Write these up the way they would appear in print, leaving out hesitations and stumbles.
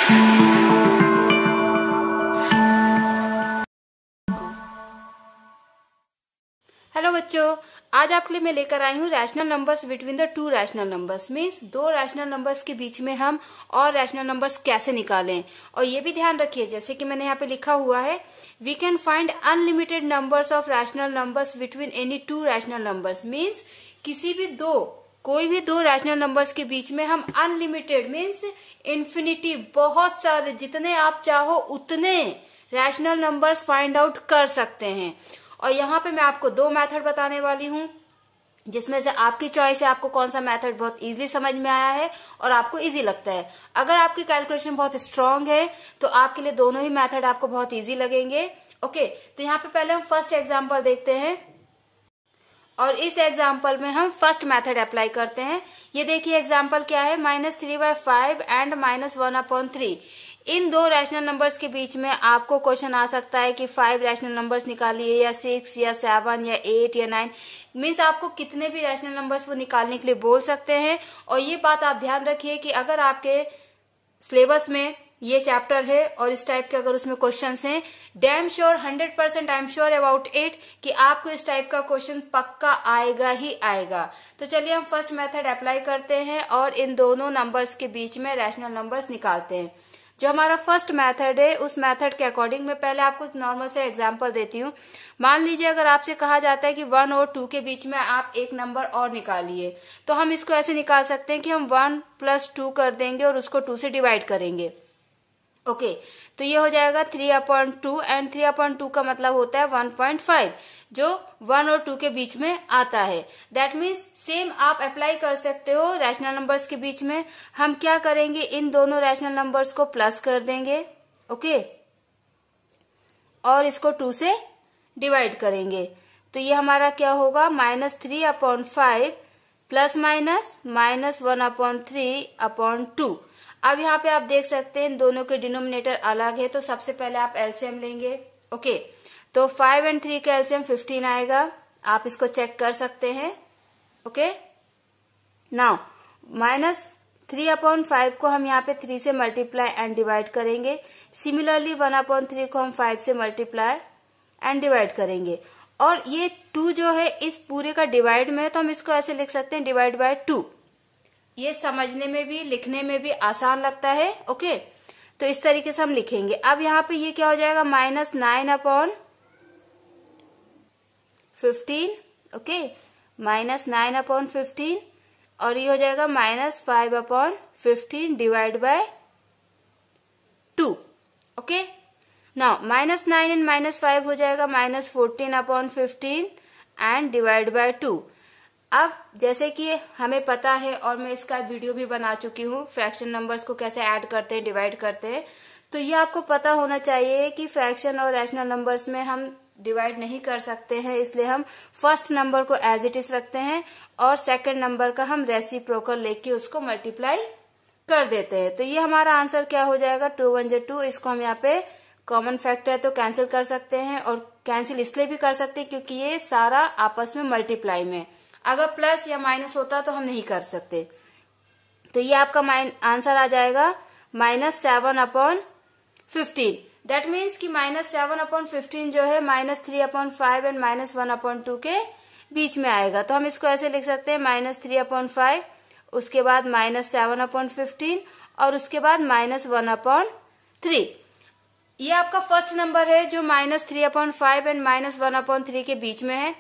Hello बच्चों, आज आपके लिए मैं लेकर आई हूँ rational numbers between the two rational numbers. Means दो रैशनल नंबर्स के बीच में हम और रैशनल नंबर्स कैसे निकालें। और ये भी ध्यान रखिए, जैसे कि मैंने यहाँ पे लिखा हुआ है, we can find unlimited numbers of rational numbers between any two rational numbers. Means कोई भी दो रैशनल नंबर्स के बीच में हम अनलिमिटेड मीन्स इन्फिनिटी, बहुत सारे, जितने आप चाहो उतने रैशनल नंबर्स फाइंड आउट कर सकते हैं। और यहाँ पे मैं आपको दो मेथड बताने वाली हूँ, जिसमें से आपकी चॉइस है, आपको कौन सा मेथड बहुत इजीली समझ में आया है और आपको इजी लगता है। अगर आपकी कैलकुलेशन बहुत स्ट्रांग है तो आपके लिए दोनों ही मेथड आपको बहुत इजी लगेंगे। ओके, तो यहाँ पे पहले हम फर्स्ट एग्जाम्पल देखते हैं और इस एग्जाम्पल में हम फर्स्ट मेथड अप्लाई करते हैं। ये देखिए एग्जाम्पल क्या है, -3/5 एंड -1/3। इन दो रैशनल नंबर्स के बीच में आपको क्वेश्चन आ सकता है कि 5 रैशनल नंबर्स निकालिए, या 6 या 7 या 8 या 9। मीन्स आपको कितने भी रैशनल नंबर्स वो निकालने के लिए बोल सकते हैं। और ये बात आप ध्यान रखिए कि अगर आपके सिलेबस में ये चैप्टर है और इस टाइप के अगर उसमें क्वेश्चंस हैं, damn sure 100% I am sure about it कि आपको इस टाइप का क्वेश्चन पक्का आएगा ही आएगा। तो चलिए हम फर्स्ट मेथड अप्लाई करते हैं और इन दोनों नंबर्स के बीच में रैशनल नंबर्स निकालते हैं। जो हमारा फर्स्ट मेथड है उस मेथड के अकॉर्डिंग मैं पहले आपको एक नॉर्मल से एग्जांपल देती हूँ। मान लीजिए अगर आपसे कहा जाता है कि 1 और 2 के बीच में आप एक नंबर और निकालिए, तो हम इसको ऐसे निकाल सकते हैं कि हम 1 + 2 कर देंगे और उसको 2 से डिवाइड करेंगे। ओके, तो ये हो जाएगा 3/2 एंड 3/2 का मतलब होता है 1.5, जो 1 और 2 के बीच में आता है। दैट मीन्स सेम आप अप्लाई कर सकते हो रैशनल नंबर्स के बीच में। हम क्या करेंगे, इन दोनों रैशनल नंबर्स को प्लस कर देंगे। ओके, और इसको 2 से डिवाइड करेंगे। तो ये हमारा क्या होगा, -3/5 प्लस माइनस -1/3/2। अब यहाँ पे आप देख सकते हैं इन दोनों के डिनोमिनेटर अलग है, तो सबसे पहले आप एलसीएम लेंगे। ओके, तो 5 और 3 का एलसीएम 15 आएगा, आप इसको चेक कर सकते हैं। ओके, नाउ -3/5 को हम यहाँ पे 3 से मल्टीप्लाई एंड डिवाइड करेंगे। सिमिलरली 1/3 को हम 5 से मल्टीप्लाई एंड डिवाइड करेंगे। और ये 2 जो है इस पूरे का डिवाइड में है, तो हम इसको ऐसे लिख सकते हैं /2। ये समझने में भी लिखने में भी आसान लगता है। ओके, तो इस तरीके से हम लिखेंगे। अब यहाँ पे ये क्या हो जाएगा, -9/15। ओके, -9/15 और ये हो जाएगा -5/15 /2। ओके, नाउ -9 एंड -5 हो जाएगा -14/15 एंड /2। अब जैसे कि हमें पता है और मैं इसका वीडियो भी बना चुकी हूँ, फ्रैक्शन नंबर्स को कैसे ऐड करते हैं, डिवाइड करते हैं, तो ये आपको पता होना चाहिए कि फ्रैक्शन और रैशनल नंबर्स में हम डिवाइड नहीं कर सकते हैं। इसलिए हम फर्स्ट नंबर को एज इट इज रखते हैं और सेकंड नंबर का हम रेसिप्रोकल लेके उसको मल्टीप्लाई कर देते हैं। तो ये हमारा आंसर क्या हो जाएगा, 2 × 1 = 2। इसको हम यहाँ पे कॉमन फैक्टर है तो कैंसिल कर सकते हैं, और कैंसिल इसलिए भी कर सकते हैं क्योंकि ये सारा आपस में मल्टीप्लाई में। अगर प्लस या माइनस होता तो हम नहीं कर सकते। तो ये आपका आंसर आ जाएगा -7/15। दैट मीन्स कि -7/15 जो है -3/5 एंड -1/2 के बीच में आएगा। तो हम इसको ऐसे लिख सकते हैं -3/5, उसके बाद -7/15 और उसके बाद -1/3। ये आपका फर्स्ट नंबर है जो -3/5 एंड -1/3 के बीच में है।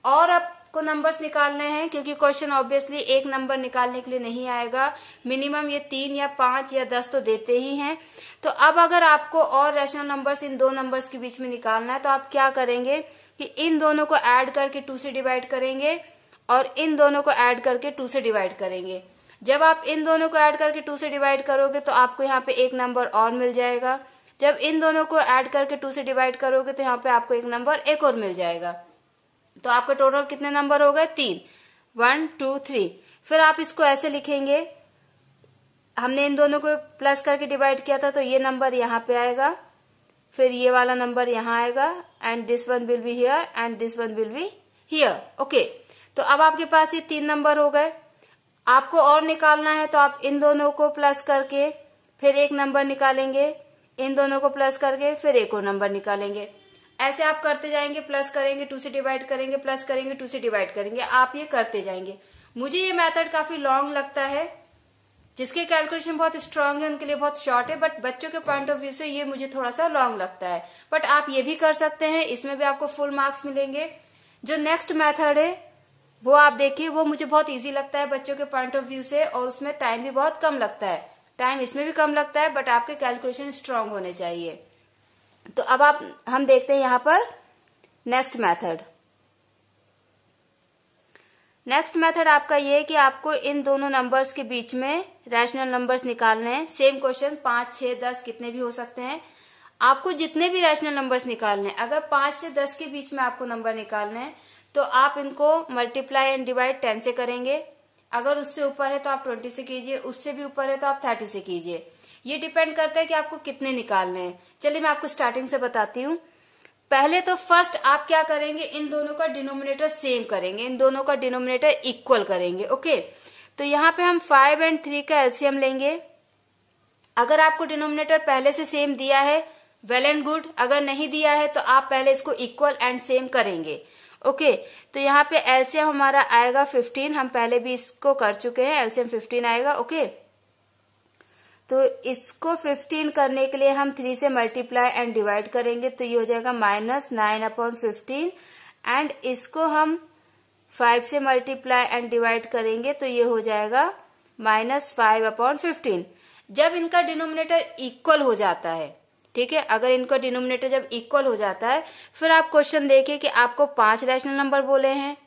और आपको नंबर्स निकालने हैं क्योंकि क्वेश्चन ऑब्वियसली एक नंबर निकालने के लिए नहीं आएगा, मिनिमम ये 3 या 5 या 10 तो देते ही हैं। तो अब अगर आपको और रैशनल नंबर्स इन दो नंबर्स के बीच में निकालना है तो आप क्या करेंगे कि इन दोनों को ऐड करके 2 से डिवाइड करेंगे और इन दोनों को ऐड करके 2 से डिवाइड करेंगे। जब आप इन दोनों को ऐड करके 2 से डिवाइड करोगे तो आपको यहाँ पे एक नंबर और मिल जाएगा। जब इन दोनों को ऐड करके 2 से डिवाइड करोगे तो यहाँ पे आपको एक नंबर एक और मिल जाएगा। तो आपके टोटल कितने नंबर हो गए, 3, 1 2 3। फिर आप इसको ऐसे लिखेंगे, हमने इन दोनों को प्लस करके डिवाइड किया था तो ये नंबर यहाँ पे आएगा, फिर ये वाला नंबर यहाँ आएगा, and this one will be here and this one will be here. Okay, तो अब आपके पास ये 3 नंबर हो गए। आपको और निकालना है तो आप इन दोनों को प्लस करके फिर एक नंबर निकालेंगे, इन दोनों को प्लस करके फिर एक और नंबर निकालेंगे। ऐसे आप करते जाएंगे, प्लस करेंगे 2 से डिवाइड करेंगे, प्लस करेंगे 2 से डिवाइड करेंगे, आप ये करते जाएंगे। मुझे ये मेथड काफी लॉन्ग लगता है, जिसके कैलकुलेशन बहुत स्ट्रांग है उनके लिए बहुत शॉर्ट है, बट बच्चों के पॉइंट ऑफ व्यू से ये मुझे थोड़ा सा लॉन्ग लगता है। बट आप ये भी कर सकते हैं, इसमें भी आपको फुल मार्क्स मिलेंगे। जो नेक्स्ट मेथड है वो आप देखिए, वो मुझे बहुत इजी लगता है बच्चों के पॉइंट ऑफ व्यू से, और उसमें टाइम भी बहुत कम लगता है। टाइम इसमें भी कम लगता है, बट आपके कैलकुलेशन स्ट्रांग होने चाहिए। तो अब हम देखते हैं यहाँ पर नेक्स्ट मेथड। नेक्स्ट मेथड आपका ये है कि आपको इन दोनों नंबर्स के बीच में रैशनल नंबर्स निकालने हैं। सेम क्वेश्चन, 5, 6, 10 कितने भी हो सकते हैं। आपको जितने भी रैशनल नंबर्स निकालने हैं, अगर 5 से 10 के बीच में आपको नंबर निकालने हैं तो आप इनको मल्टीप्लाई एंड डिवाइड 10 से करेंगे। अगर उससे ऊपर है तो आप 20 से कीजिए, उससे भी ऊपर है तो आप 30 से कीजिए। ये डिपेंड करता है कि आपको कितने निकालने हैं। चलिए मैं आपको स्टार्टिंग से बताती हूँ। पहले तो फर्स्ट आप क्या करेंगे, इन दोनों का डिनोमिनेटर सेम करेंगे, इन दोनों का डिनोमिनेटर इक्वल करेंगे। ओके, तो यहाँ पे हम 5 और 3 का एलसीएम लेंगे। अगर आपको डिनोमिनेटर पहले से सेम दिया है, वेल एंड गुड। अगर नहीं दिया है तो आप पहले इसको इक्वल एंड सेम करेंगे। ओके, तो यहाँ पे एलसीएम हमारा आएगा 15। हम पहले भी इसको कर चुके हैं, एलसीएम 15 आएगा। ओके, तो इसको 15 करने के लिए हम 3 से मल्टीप्लाई एंड डिवाइड करेंगे, तो ये हो जाएगा -9/15। एंड इसको हम 5 से मल्टीप्लाई एंड डिवाइड करेंगे, तो ये हो जाएगा -5/15। जब इनका डिनोमिनेटर इक्वल हो जाता है, ठीक है, अगर इनका डिनोमिनेटर जब इक्वल हो जाता है, फिर आप क्वेश्चन देखिए कि आपको 5 रैशनल नंबर बोले हैं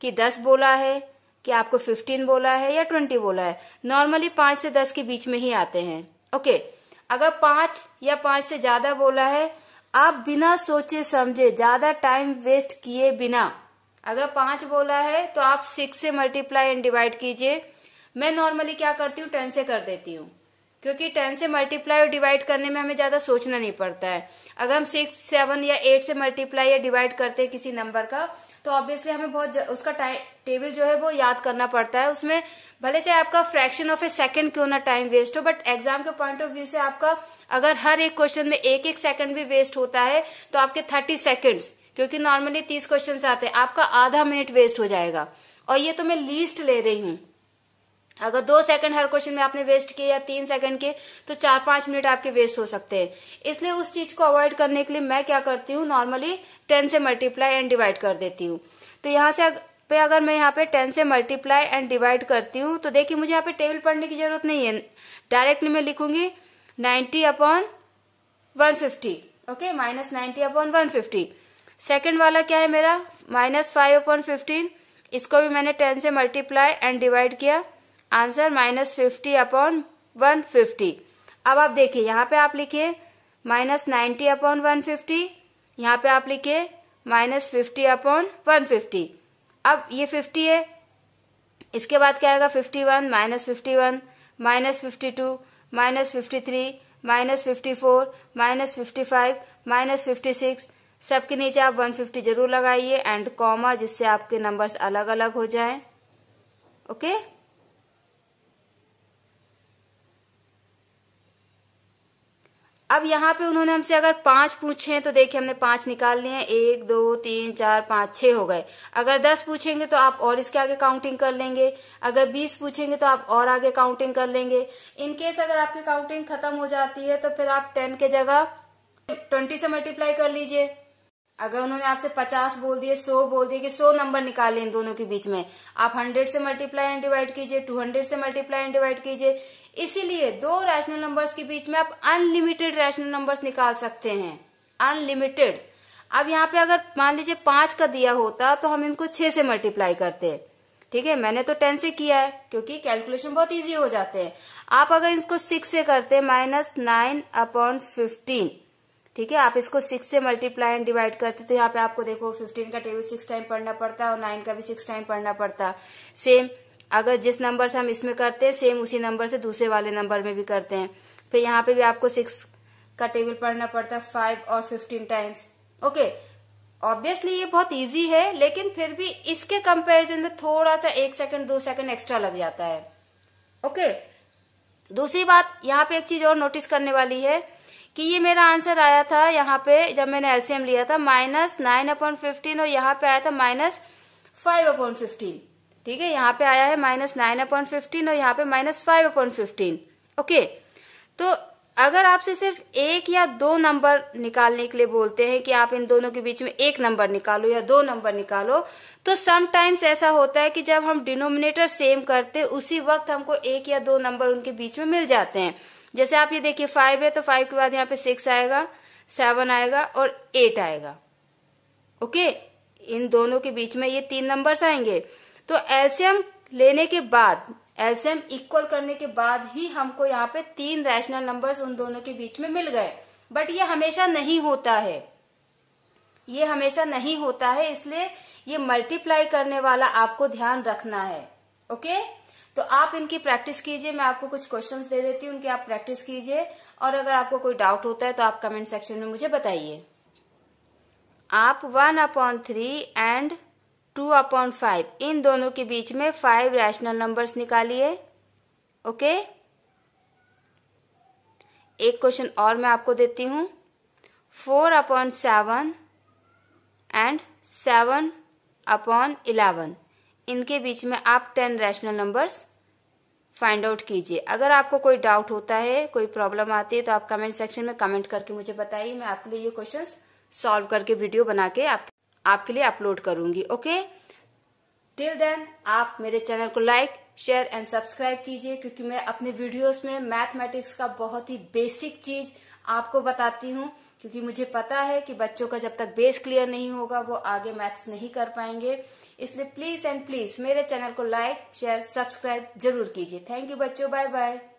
कि 10 बोला है, कि आपको 15 बोला है या 20 बोला है। नॉर्मली 5 से 10 के बीच में ही आते हैं। ओके, अगर 5 या 5 से ज्यादा बोला है, आप बिना सोचे समझे, ज्यादा टाइम वेस्ट किए बिना, अगर 5 बोला है तो आप 6 से मल्टीप्लाई एंड डिवाइड कीजिए। मैं नॉर्मली क्या करती हूँ, 10 से कर देती हूँ, क्योंकि 10 से मल्टीप्लाई और डिवाइड करने में हमें ज्यादा सोचना नहीं पड़ता है। अगर हम 6, 7 या 8 से मल्टीप्लाई या डिवाइड करते हैं किसी नंबर का, तो ऑब्वियसली हमें बहुत उसका टेबल जो है वो याद करना पड़ता है। उसमें भले चाहे आपका फ्रैक्शन ऑफ ए सेकंड क्यों ना टाइम वेस्ट हो, बट एग्जाम के पॉइंट ऑफ व्यू से आपका अगर हर एक क्वेश्चन में 1-1 सेकंड भी वेस्ट होता है तो आपके 30 सेकंड्स, क्योंकि नॉर्मली 30 क्वेश्चन आते हैं, आपका आधा मिनट वेस्ट हो जाएगा। और ये तो मैं लीस्ट ले रही हूँ। अगर 2 सेकंड हर क्वेश्चन में आपने वेस्ट किए या 3 सेकंड के, तो 4-5 मिनट आपके वेस्ट हो सकते हैं। इसलिए उस चीज को अवॉइड करने के लिए मैं क्या करती हूँ, नॉर्मली 10 से मल्टीप्लाई एंड डिवाइड कर देती हूँ। तो यहाँ से अगर मैं यहाँ पे 10 से मल्टीप्लाई एंड डिवाइड करती हूँ, तो देखिए मुझे यहाँ पे टेबल पढ़ने की जरूरत नहीं है, डायरेक्टली मैं लिखूंगी 90/150। ओके, -90/150। सेकेंड वाला क्या है मेरा, -5/15। इसको भी मैंने 10 से मल्टीप्लाई एंड डिवाइड किया, आंसर -50/150। अब आप देखिए, यहाँ पे आप लिखिए -90/150, यहाँ पे आप लिखिए -50/150। अब ये 50 है, इसके बाद क्या आएगा, 51, -51, -52, -53, -54, -55, -56। सबके नीचे आप 150 जरूर लगाइए एंड कॉमा, जिससे आपके नंबर्स अलग अलग हो जाएं। ओके, अब यहाँ पे उन्होंने हमसे अगर 5 पूछे हैं, तो देखिए हमने 5 निकाल लिए हैं, 1, 2, 3, 4, 5, 6 हो गए। अगर 10 पूछेंगे तो आप और इसके आगे काउंटिंग कर लेंगे। अगर 20 पूछेंगे तो आप और आगे काउंटिंग कर लेंगे। इनकेस अगर आपकी काउंटिंग खत्म हो जाती है, तो फिर आप 10 के जगह 20 से मल्टीप्लाई कर लीजिए। अगर उन्होंने आपसे 50 बोल दिए, 100 बोल दिए कि 100 नंबर निकाले इन दोनों के बीच में, आप 100 से मल्टीप्लाई एंड डिवाइड कीजिए, 200 से मल्टीप्लाई एंड डिवाइड कीजिए। इसीलिए 2 रैशनल नंबर्स के बीच में आप अनलिमिटेड रैशनल नंबर्स निकाल सकते हैं, अनलिमिटेड। अब यहाँ पे अगर मान लीजिए 5 का दिया होता, तो हम इनको 6 से मल्टीप्लाई करते। ठीक है, मैंने तो 10 से किया है, क्योंकि कैलकुलेशन बहुत इजी हो जाते हैं। आप अगर इसको 6 से करते, -9/15, ठीक है, आप इसको 6 से मल्टीप्लाई एंड डिवाइड करते, तो यहाँ पे आपको देखो 15 का टेबल 6 टाइम पढ़ना पड़ता है और 9 का भी 6 टाइम पढ़ना पड़ता है। सेम अगर जिस नंबर से हम इसमें करते हैं, सेम उसी नंबर से दूसरे वाले नंबर में भी करते हैं। फिर यहाँ पे भी आपको 6 का टेबल पढ़ना पड़ता है 5 और 15 टाइम्स। ओके, ऑब्वियसली ये बहुत इजी है, लेकिन फिर भी इसके कंपैरिजन में थोड़ा सा 1 सेकंड 2 सेकंड एक्स्ट्रा लग जाता है। ओके, दूसरी बात, यहाँ पे एक चीज और नोटिस करने वाली है कि ये मेरा आंसर आया था यहाँ पे जब मैंने एलसीएम लिया था -9/15 और यहाँ पे आया था -5/15। ठीक है, यहाँ पे आया है -9/15 और यहाँ पे -5/15। ओके, तो अगर आपसे सिर्फ एक या दो नंबर निकालने के लिए बोलते हैं कि आप इन दोनों के बीच में एक नंबर निकालो या दो नंबर निकालो, तो समटाइम्स ऐसा होता है कि जब हम डिनोमिनेटर सेम करते उसी वक्त हमको एक या दो नंबर उनके बीच में मिल जाते हैं। जैसे आप ये देखिए 5 है तो 5 के बाद यहाँ पे 6 आएगा, 7 आएगा और 8 आएगा। ओके, इन दोनों के बीच में ये तीन नंबर्स आएंगे। तो एलसीएम लेने के बाद, एलसीएम इक्वल करने के बाद ही हमको यहाँ पे तीन रैशनल नंबर्स उन दोनों के बीच में मिल गए। बट ये हमेशा नहीं होता है, ये हमेशा नहीं होता है, इसलिए ये मल्टीप्लाई करने वाला आपको ध्यान रखना है। ओके, तो आप इनकी प्रैक्टिस कीजिए। मैं आपको कुछ क्वेश्चंस दे देती हूँ, उनकी आप प्रैक्टिस कीजिए और अगर आपको कोई डाउट होता है तो आप कमेंट सेक्शन में मुझे बताइए। आप 1/3 एंड 2/5 इन दोनों के बीच में 5 रैशनल नंबर्स निकालिए। ओके, एक क्वेश्चन और मैं आपको देती हूं, 4/7 एंड 7/11 इनके बीच में आप 10 रैशनल नंबर्स फाइंड आउट कीजिए। अगर आपको कोई डाउट होता है, कोई प्रॉब्लम आती है तो आप कमेंट सेक्शन में कमेंट करके मुझे बताइए। मैं आपके लिए ये क्वेश्चंस सॉल्व करके वीडियो बना के आपके लिए अपलोड करूंगी। ओके, टिल देन आप मेरे चैनल को लाइक, शेयर एंड सब्सक्राइब कीजिए, क्योंकि मैं अपने वीडियोस में मैथमेटिक्स का बहुत ही बेसिक चीज आपको बताती हूँ, क्योंकि मुझे पता है कि बच्चों का जब तक बेस क्लियर नहीं होगा वो आगे मैथ्स नहीं कर पाएंगे। इसलिए प्लीज एंड प्लीज मेरे चैनल को लाइक, शेयर, सब्सक्राइब जरूर कीजिए। थैंक यू बच्चों, बाय बाय।